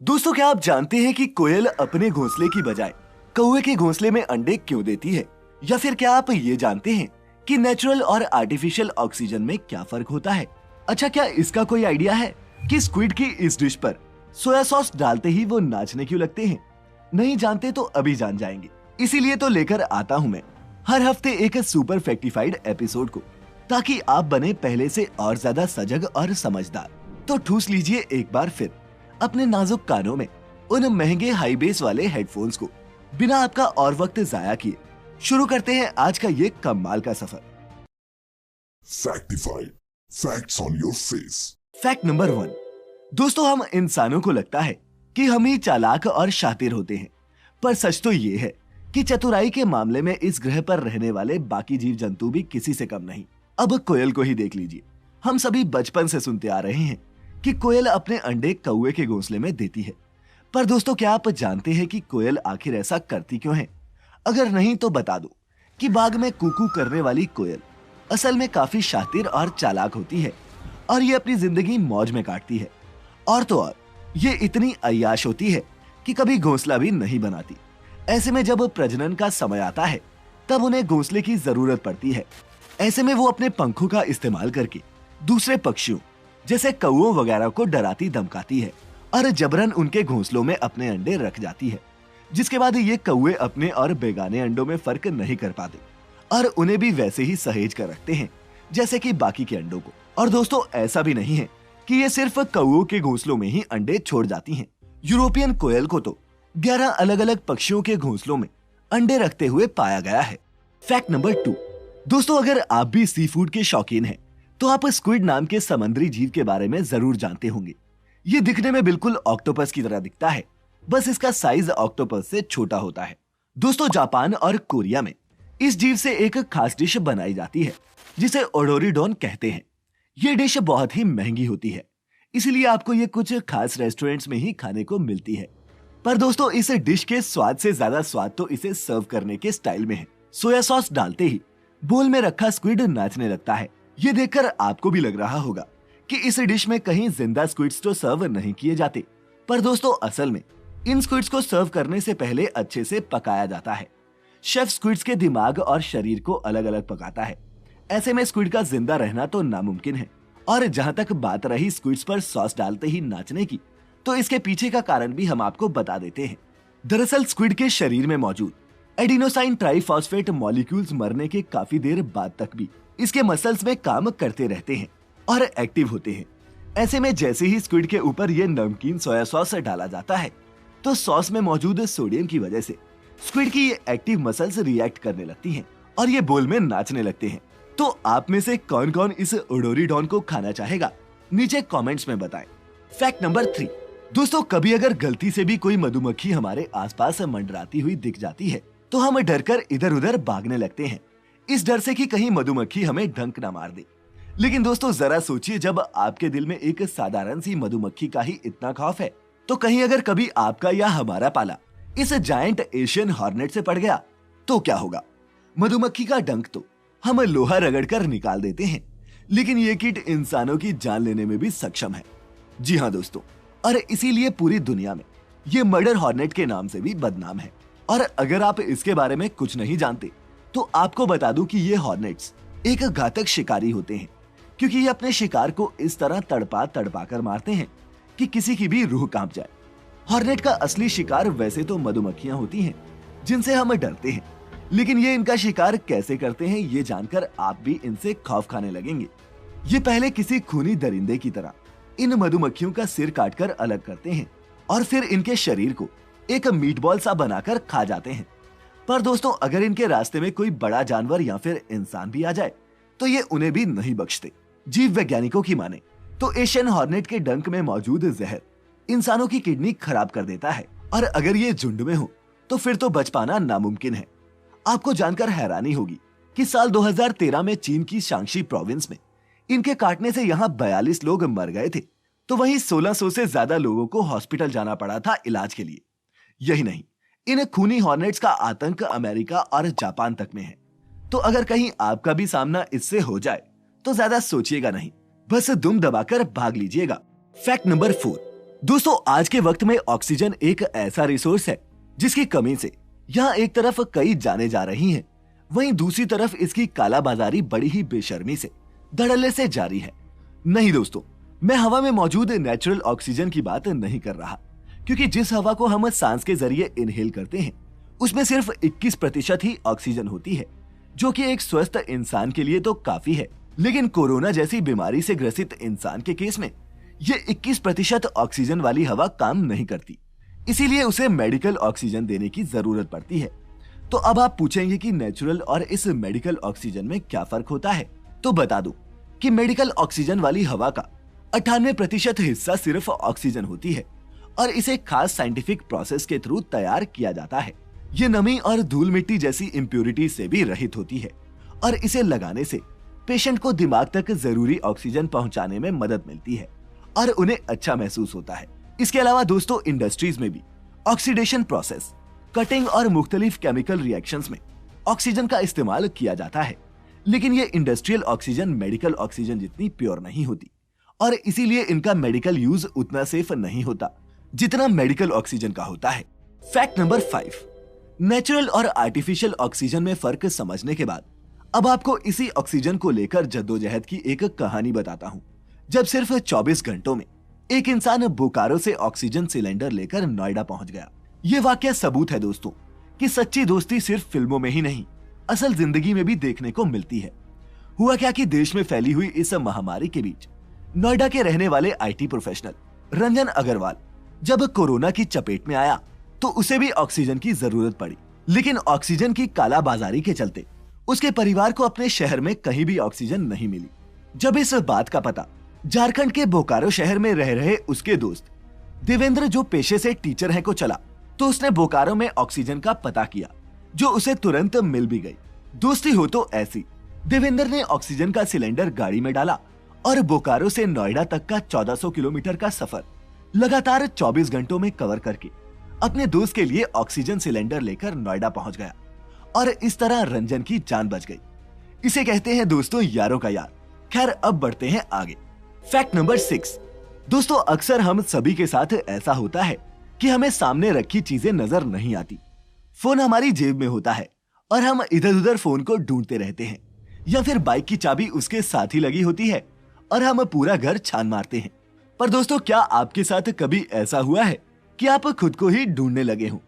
दोस्तों, क्या आप जानते हैं कि कोयल अपने घोंसले की बजाय कौवे के घोंसले में अंडे क्यों देती है? या फिर क्या आप ये जानते हैं कि नेचुरल और आर्टिफिशियल ऑक्सीजन में क्या फर्क होता है? अच्छा, क्या इसका कोई आइडिया है कि स्क्विड की इस डिश पर सोया सॉस डालते ही वो नाचने क्यों लगते हैं? नहीं जानते तो अभी जान जाएंगे। इसीलिए तो लेकर आता हूँ मैं हर हफ्ते एक सुपर फैक्टिफाइड एपिसोड को, ताकि आप बने पहले से और ज्यादा सजग और समझदार। तो ठूस लीजिए एक बार फिर अपने नाजुक कानों में उन महंगे हाई बेस वाले हेडफोन्स को। बिना आपका और वक्त जाया किए शुरू करते हैं आज का ये कमाल का सफर। Factified. Facts on your face. Fact number 1। दोस्तों, हम इंसानों को लगता है कि हम ही चालाक और शातिर होते हैं, पर सच तो ये है कि चतुराई के मामले में इस ग्रह पर रहने वाले बाकी जीव जंतु भी किसी से कम नहीं। अब कोयल को ही देख लीजिए। हम सभी बचपन से सुनते आ रहे हैं कि कोयल अपने अंडे कौवे के घोंसले में देती है। पर दोस्तों, क्या आप जानते हैं कि कोयल आखिर ऐसा करती क्यों है? अगर नहीं तो बता दो कि बाग में कूकू करने वाली कोयल असल में काफी शातिर और चालाक होती है, और ये अपनी जिंदगी मौज में काटती है। और तो और ये इतनी अय्याश होती है कि कभी घोंसला भी नहीं बनाती। ऐसे में जब प्रजनन का समय आता है तब उन्हें घोंसले की जरूरत पड़ती है। ऐसे में वो अपने पंखों का इस्तेमाल करके दूसरे पक्षियों जैसे कौओं वगैरह को डराती धमकाती है और जबरन उनके घोंसलों में अपने अंडे रख जाती है, जिसके बाद ये कौए अपने और बेगाने अंडों में फर्क नहीं कर पाते और उन्हें भी वैसे ही सहेज कर रखते हैं जैसे कि बाकी के अंडों को। और दोस्तों, ऐसा भी नहीं है कि ये सिर्फ कौओं के घोंसलों में ही अंडे छोड़ जाती हैं। यूरोपियन कोयल को तो 11 अलग अलग पक्षियों के घोंसलों में अंडे रखते हुए पाया गया है। Fact number 2। दोस्तों, अगर आप भी सी फूड के शौकीन हैं तो आप स्क्विड नाम के समुद्री जीव के बारे में जरूर जानते होंगे। ये दिखने में बिल्कुल ऑक्टोपस की तरह दिखता है, बस इसका साइज ऑक्टोपस से छोटा होता है। दोस्तों, जापान और कोरिया में इस जीव से एक खास डिश बनाई जाती है जिसे ओडोरिडोन कहते हैं। ये डिश बहुत ही महंगी होती है, इसलिए आपको ये कुछ खास रेस्टोरेंट्स में ही खाने को मिलती है। पर दोस्तों, इस डिश के स्वाद से ज्यादा स्वाद तो इसे सर्व करने के स्टाइल में है। सोया सॉस डालते ही बोल में रखा स्क्विड नाचने लगता है। ये देखकर आपको भी लग रहा होगा कि इस डिश में कहीं जिंदा स्क्विड्स तो सर्व नहीं किए जाते, पर दोस्तों असल में इन स्क्विड्स को सर्व करने से पहले अच्छे से पकाया जाता है। शेफ स्क्विड्स के दिमाग और शरीर को अलग अलग पकाता है। ऐसे में स्क्विड का जिंदा रहना तो नामुमकिन है। और जहां तक बात रही स्क्विड्स पर सॉस डालते ही नाचने की, तो इसके पीछे का कारण भी हम आपको बता देते हैं। दरअसल स्क्विड के शरीर में मौजूद एडिनोसाइन ट्राइफॉस्फेट मॉलिक्यूल्स मरने के काफी देर बाद तक भी इसके मसल्स में काम करते रहते हैं और एक्टिव होते हैं। ऐसे में जैसे ही स्क्विड के ऊपर ये नमकीन सोया सॉस डाला जाता है, तो सॉस में मौजूद सोडियम की वजह से स्क्विड की ये एक्टिव मसल्स रिएक्ट करने लगती हैं और ये बोल में नाचने लगते हैं। तो आप में से कौन कौन इस ओडोरिडोन को खाना चाहेगा, नीचे कमेंट्स में बताएं। Fact number 3। दोस्तों, कभी अगर गलती से भी कोई मधुमक्खी हमारे आसपास मंडराती हुई दिख जाती है तो हम डरकर इधर उधर भागने लगते हैं, इस डर से कि कहीं मधुमक्खी हमें डंक ना मार दे। लेकिन दोस्तों, जरा सोचिए, जब आपके दिल में एक साधारण सी मधुमक्खी का ही इतना खौफ है, तो कहीं अगर कभी आपका या हमारा पाला इस जायंट एशियन हॉर्नेट से पड़ गया तो क्या होगा? मधुमक्खी का डंक तो हम लोहा रगड़कर निकाल देते हैं, लेकिन ये कीट इंसानों की जान लेने में भी सक्षम है। जी हाँ दोस्तों, और इसीलिए पूरी दुनिया में ये मर्डर हॉर्नेट के नाम से भी बदनाम है। और अगर आप इसके बारे में कुछ नहीं जानते तो आपको बता दूं कि ये हॉर्नेट्स एक घातक शिकारी होते हैं, क्योंकि ये अपने शिकार को इस तरह तड़पा तड़पा कर मारते हैं कि किसी की भी रूह कांप जाए। हॉर्नेट का असली शिकार वैसे तो मधुमक्खियां होती हैं, जिनसे हम डरते हैं, लेकिन ये इनका शिकार कैसे करते हैं ये जानकर आप भी इनसे खौफ खाने लगेंगे। ये पहले किसी खूनी दरिंदे की तरह इन मधुमक्खियों का सिर काटकर अलग करते हैं और फिर इनके शरीर को एक मीटबॉल सा बनाकर खा जाते हैं। पर दोस्तों, अगर इनके रास्ते में कोई बड़ा जानवर या फिर इंसान भी आ जाए तो ये उन्हें भी नहीं बख्शते। जीव वैज्ञानिकों की माने तो एशियन हॉर्नेट के डंक में मौजूद जहर इंसानों की किडनी खराब कर देता है, और अगर ये झुंड में हो तो फिर तो बच पाना नामुमकिन है। आपको जानकर हैरानी होगी कि साल 2013 में चीन की शांक्षी प्रोविंस में इनके काटने से यहाँ 42 लोग मर गए थे, तो वहीं 1600 से ज्यादा लोगों को हॉस्पिटल जाना पड़ा था इलाज के लिए। यही नहीं, इन खूनी हॉर्नेट्स का आतंक अमेरिका और जापान तक में है। तो अगर कहीं आपका भी सामना इससे हो जाए तो ज्यादा सोचिएगा नहीं, बस दुम दबाकर भाग लीजिएगा। Fact number 4। दोस्तों आज के वक्त में ऑक्सीजन एक ऐसा रिसोर्स है जिसकी कमी से यहाँ एक तरफ कई जाने जा रही हैं, वहीं दूसरी तरफ इसकी कालाबाजारी बड़ी ही बेशर्मी से धड़ल्ले से जारी है। नहीं दोस्तों, मैं हवा में मौजूद नेचुरल ऑक्सीजन की बात नहीं कर रहा, क्योंकि जिस हवा को हम सांस के जरिए इनहेल करते हैं उसमें सिर्फ 21% ही ऑक्सीजन होती है, जो कि एक स्वस्थ इंसान के लिए तो काफी है। लेकिन कोरोना जैसी बीमारी से ग्रसित इंसान के केस में ये 21% ऑक्सीजन वाली हवा काम नहीं करती, इसीलिए उसे मेडिकल ऑक्सीजन देने की जरूरत पड़ती है। तो अब आप पूछेंगे कि नेचुरल और इस मेडिकल ऑक्सीजन में क्या फर्क होता है। तो बता दूं कि मेडिकल ऑक्सीजन वाली हवा का 98% हिस्सा सिर्फ ऑक्सीजन होती है और इसे खास साइंटिफिक प्रोसेस के थ्रू तैयार किया जाता है। ये नमी और धूल मिट्टी जैसी इम्प्योरिटी से भी रहित होती है और इसे लगाने से पेशेंट को दिमाग तक जरूरी ऑक्सीजन पहुंचाने में मदद मिलती है और उन्हें अच्छा महसूस होता है। इसके अलावा दोस्तों इंडस्ट्रीज में भी ऑक्सीडेशन प्रोसेस, कटिंग और मुख्तलिफ केमिकल रिएक्शंस में ऑक्सीजन का इस्तेमाल किया जाता है, लेकिन ये इंडस्ट्रियल ऑक्सीजन मेडिकल ऑक्सीजन जितनी प्योर नहीं होती और इसीलिए इनका मेडिकल यूज उतना सेफ नहीं होता जितना मेडिकल ऑक्सीजन का होता है। फैक्ट नंबर 5, नेचुरल और आर्टिफिशियल ऑक्सीजन में फर्क समझने के बाद अब आपको इसी ऑक्सीजन को लेकर जद्दोजहद की एक कहानी बताता हूँ। जब सिर्फ 24 घंटों में एक इंसान बोकारो से ऑक्सीजन सिलेंडर लेकर नोएडा पहुंच गया। ये वाकया सबूत है दोस्तों कि सच्ची दोस्ती सिर्फ फिल्मों में ही नहीं, असल जिंदगी में भी देखने को मिलती है। हुआ क्या कि देश में फैली हुई इस महामारी के बीच नोएडा के रहने वाले आईटी प्रोफेशनल रंजन अग्रवाल जब कोरोना की चपेट में आया तो उसे भी ऑक्सीजन की जरूरत पड़ी, लेकिन ऑक्सीजन की कालाबाजारी के चलते उसके परिवार को अपने शहर में कहीं भी ऑक्सीजन नहीं मिली। जब इस बात का पता झारखंड के बोकारो शहर में रह रहे उसके दोस्त देवेंद्र, जो पेशे से टीचर हैं, को चला तो उसने बोकारो में ऑक्सीजन का पता किया, जो उसे तुरंत मिल भी गई। दोस्ती हो तो ऐसी। देवेंद्र ने ऑक्सीजन का सिलेंडर गाड़ी में डाला और बोकारो से नोएडा तक का 1400 किलोमीटर का सफर लगातार 24 घंटों में कवर करके अपने दोस्त के लिए ऑक्सीजन सिलेंडर लेकर नोएडा पहुंच गया और इस तरह रंजन की जान बच गई। इसे कहते हैं दोस्तों यारों का यार। खैर अब बढ़ते हैं आगे। फैक्ट नंबर 6, दोस्तों अक्सर हम सभी के साथ ऐसा होता है कि हमें सामने रखी चीजें नजर नहीं आती। फोन हमारी जेब में होता है और हम इधर उधर फोन को ढूंढते रहते हैं, या फिर बाइक की चाबी उसके साथ ही लगी होती है और हम पूरा घर छान मारते हैं। पर दोस्तों क्या आपके साथ कभी ऐसा हुआ है कि आप खुद को ही ढूंढने लगे हों?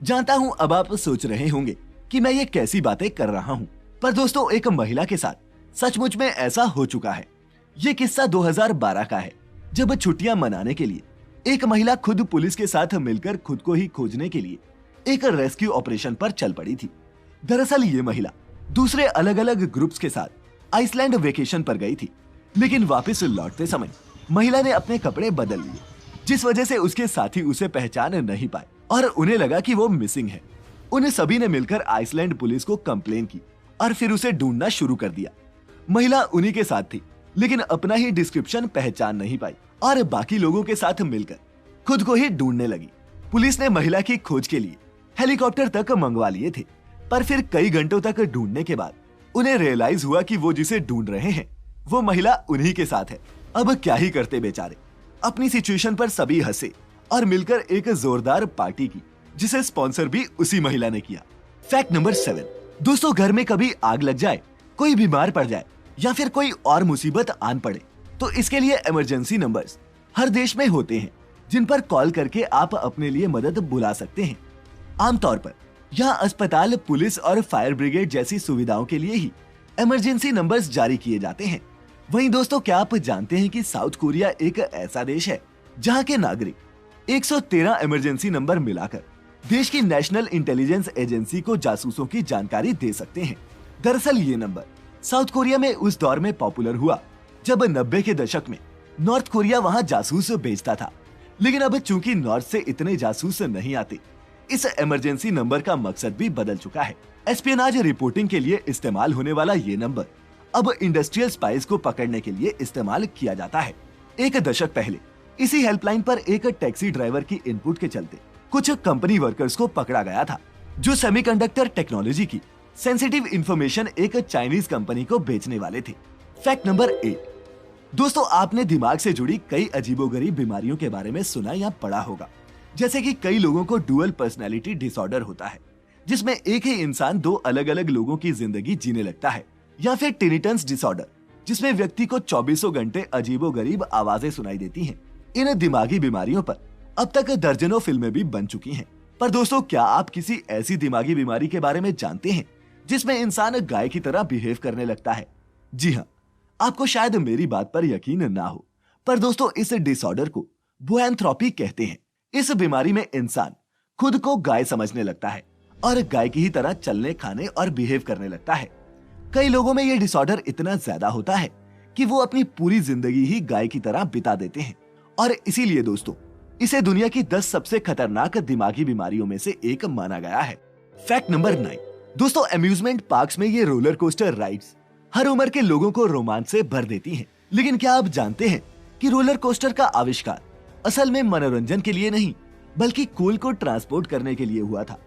जानता हूं अब आप सोच रहे होंगे कि मैं ये कैसी बातें कर रहा हूं, पर दोस्तों एक महिला के साथ सचमुच में ऐसा हो चुका है। ये किस्सा 2012 का है, जब छुट्टियां मनाने के लिए एक महिला खुद पुलिस के साथ मिलकर खुद को ही खोजने के लिए एक रेस्क्यू ऑपरेशन पर चल पड़ी थी। दरअसल ये महिला दूसरे अलग अलग ग्रुप्स के साथ आइसलैंड वेकेशन पर गई थी, लेकिन वापस लौटते समय महिला ने अपने कपड़े बदल लिए, जिस वजह से उसके साथी उसे पहचान नहीं पाए और उन्हें लगा कि वो मिसिंग है। उन्हें सभी ने मिलकर आइसलैंड पुलिस को कंप्लेन की और फिर उसे ढूंढना शुरू कर दिया। महिला उन्हीं के साथ थी, लेकिन अपना ही डिस्क्रिप्शन पहचान नहीं पाई और बाकी लोगों के साथ मिलकर खुद को ही ढूंढने लगी। पुलिस ने महिला की खोज के लिए हेलीकॉप्टर तक मंगवा लिए थे, पर फिर कई घंटों तक ढूंढने के बाद उन्हें रियलाइज हुआ कि वो जिसे ढूंढ रहे हैं वो महिला उन्हीं के साथ है। अब क्या ही करते बेचारे। अपनी सिचुएशन पर सभी हंसे और मिलकर एक जोरदार पार्टी की, जिसे स्पॉन्सर भी उसी महिला ने किया। फैक्ट नंबर 7, दोस्तों घर में कभी आग लग जाए, कोई बीमार पड़ जाए या फिर कोई और मुसीबत आन पड़े तो इसके लिए इमरजेंसी नंबर्स हर देश में होते हैं, जिन पर कॉल करके आप अपने लिए मदद बुला सकते हैं। आमतौर पर यहाँ अस्पताल, पुलिस और फायर ब्रिगेड जैसी सुविधाओं के लिए ही इमरजेंसी नंबर्स जारी किए जाते हैं। वहीं दोस्तों क्या आप जानते हैं कि साउथ कोरिया एक ऐसा देश है जहाँ के नागरिक 113 इमरजेंसी नंबर मिलाकर देश की नेशनल इंटेलिजेंस एजेंसी को जासूसों की जानकारी दे सकते हैं। दरअसल ये नंबर साउथ कोरिया में उस दौर में पॉपुलर हुआ जब 90 के दशक में नॉर्थ कोरिया वहां जासूस भेजता था, लेकिन अब चूंकि नॉर्थ से इतने जासूस नहीं आते, इस इमरजेंसी नंबर का मकसद भी बदल चुका है। एस्पियोनाज रिपोर्टिंग के लिए इस्तेमाल होने वाला ये नंबर अब इंडस्ट्रियल स्पाइस को पकड़ने के लिए इस्तेमाल किया जाता है। एक दशक पहले इसी हेल्पलाइन पर एक टैक्सी ड्राइवर की इनपुट के चलते कुछ कंपनी वर्कर्स को पकड़ा गया था, जो सेमीकंडक्टर टेक्नोलॉजी की सेंसिटिव इंफॉर्मेशन एक चाइनीज कंपनी को बेचने वाले थे। फैक्ट नंबर 8, दोस्तों, आपने दिमाग से जुड़ी कई अजीबोगरीब बीमारियों के बारे में सुना या पढ़ा होगा। जैसे कि कई लोगों को डुअल पर्सनैलिटी डिसऑर्डर होता है, जिसमें एक ही इंसान दो अलग अलग लोगों की जिंदगी जीने लगता है, या फिर टिनिटन्स डिसऑर्डर, जिसमें व्यक्ति को 24 घंटे अजीबोगरीब आवाजें सुनाई देती हैं। इन दिमागी बीमारियों पर अब तक दर्जनों फिल्में भी बन चुकी हैं। पर दोस्तों, क्या आप किसी ऐसी दिमागी बीमारी के बारे में जानते हैं जिसमें इंसान गाय की तरह बिहेव करने लगता है? जी हाँ, आपको शायद मेरी बात पर यकीन ना हो, पर दोस्तों इस डिसऑर्डर को बुएंथ्रोपी कहते हैं। इस बीमारी में इंसान खुद को गाय समझने लगता है और गाय की ही तरह चलने, खाने और बिहेव करने लगता है। कई लोगों में यह डिसऑर्डर इतना ज्यादा होता है कि वो अपनी पूरी जिंदगी ही गाय की तरह बिता देते हैं, और इसीलिए दोस्तों इसे दुनिया की 10 सबसे खतरनाक दिमागी बीमारियों में से एक माना गया है। Fact number 9। दोस्तों, अम्यूजमेंट पार्क्स में ये रोलर कोस्टर राइड्स हर उम्र के लोगों को रोमांच से भर देती हैं। लेकिन क्या आप जानते हैं कि रोलर कोस्टर का आविष्कार असल में मनोरंजन के लिए नहीं, बल्कि कोल को ट्रांसपोर्ट करने के लिए हुआ था?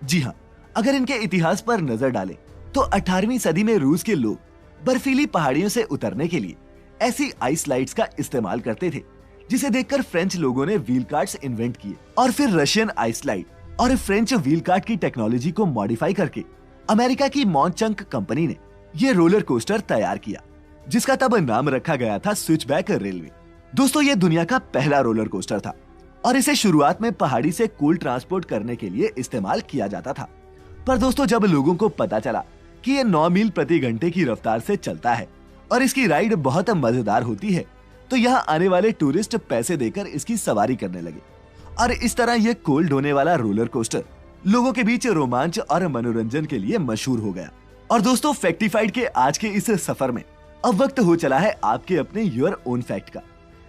जी हाँ, अगर इनके इतिहास पर नजर डालें तो 18वीं सदी में रूस के लोग बर्फीली पहाड़ियों से उतरने के लिए ऐसी आइस स्लाइड्स का इस्तेमाल करते थे, जिसे देखकर फ्रेंच लोगों ने व्हील कार्ट्स इन्वेंट किए, और फिर रशियन आइस स्लाइड और फ्रेंच व्हील कार्ट की टेक्नोलॉजी को मॉडिफाई करके अमेरिका की मॉन्चंक कंपनी ने ये रोलर कोस्टर तैयार किया, जिसका तब नाम रखा गया था स्विचबैक रेलवे। दोस्तों, ये दुनिया का पहला रोलर कोस्टर था और इसे शुरुआत में पहाड़ी से कोल ट्रांसपोर्ट करने के लिए इस्तेमाल किया जाता था। पर दोस्तों, जब लोगों को पता चला कि ये 9 मील प्रति घंटे की रफ्तार से चलता है और इसकी राइड बहुत मजेदार होती है, तो यहाँ आने वाले टूरिस्ट पैसे देकर इसकी सवारी करने लगे, और इस तरह ये कोल ढोने वाला रोलर कोस्टर लोगों के बीच रोमांच और मनोरंजन के लिए मशहूर हो गया। और दोस्तों, फैक्टिफाइड के आज के इस सफर में अब वक्त हो चला है आपके अपने योर ओन फैक्ट का,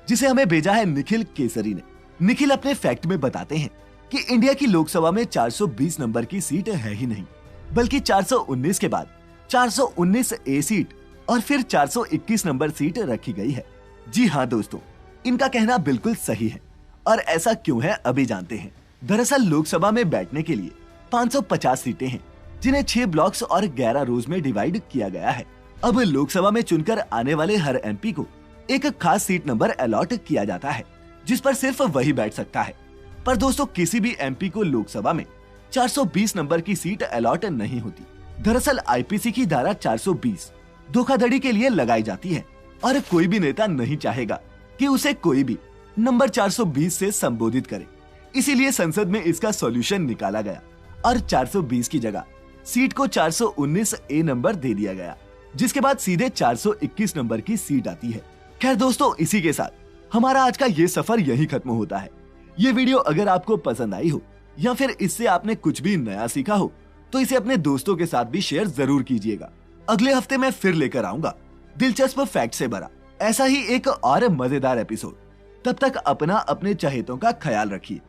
जिसे हमें भेजा है निखिल केसरी ने। निखिल अपने फैक्ट में बताते हैं कि इंडिया की लोकसभा में 420 नंबर की सीट है ही नहीं, बल्कि 419 के बाद 419 ए सीट और फिर 421 नंबर सीट रखी गई है। जी हाँ दोस्तों, इनका कहना बिल्कुल सही है, और ऐसा क्यों है अभी जानते हैं। दरअसल लोकसभा में बैठने के लिए 550 सीटें हैं, जिन्हें 6 ब्लॉक्स और 11 रोज में डिवाइड किया गया है। अब लोकसभा में चुनकर आने वाले हर एमपी को एक खास सीट नंबर अलॉट किया जाता है, जिस पर सिर्फ वही बैठ सकता है। पर दोस्तों, किसी भी एमपी को लोकसभा में 420 नंबर की सीट अलॉट नहीं होती। दरअसल आईपीसी की धारा 420 धोखाधड़ी के लिए लगाई जाती है, और कोई भी नेता नहीं चाहेगा कि उसे कोई भी नंबर 420 से संबोधित करे। इसीलिए संसद में इसका सॉल्यूशन निकाला गया और 420 की जगह सीट को 419 ए नंबर दे दिया गया, जिसके बाद सीधे 421 नंबर की सीट आती है। खैर दोस्तों, इसी के साथ हमारा आज का ये सफर यही खत्म होता है। ये वीडियो अगर आपको पसंद आई हो या फिर इससे आपने कुछ भी नया सीखा हो, तो इसे अपने दोस्तों के साथ भी शेयर जरूर कीजिएगा। अगले हफ्ते मैं फिर लेकर आऊंगा दिलचस्प फैक्ट से भरा ऐसा ही एक और मजेदार एपिसोड। तब तक अपना अपने चहेतों का ख्याल रखिए।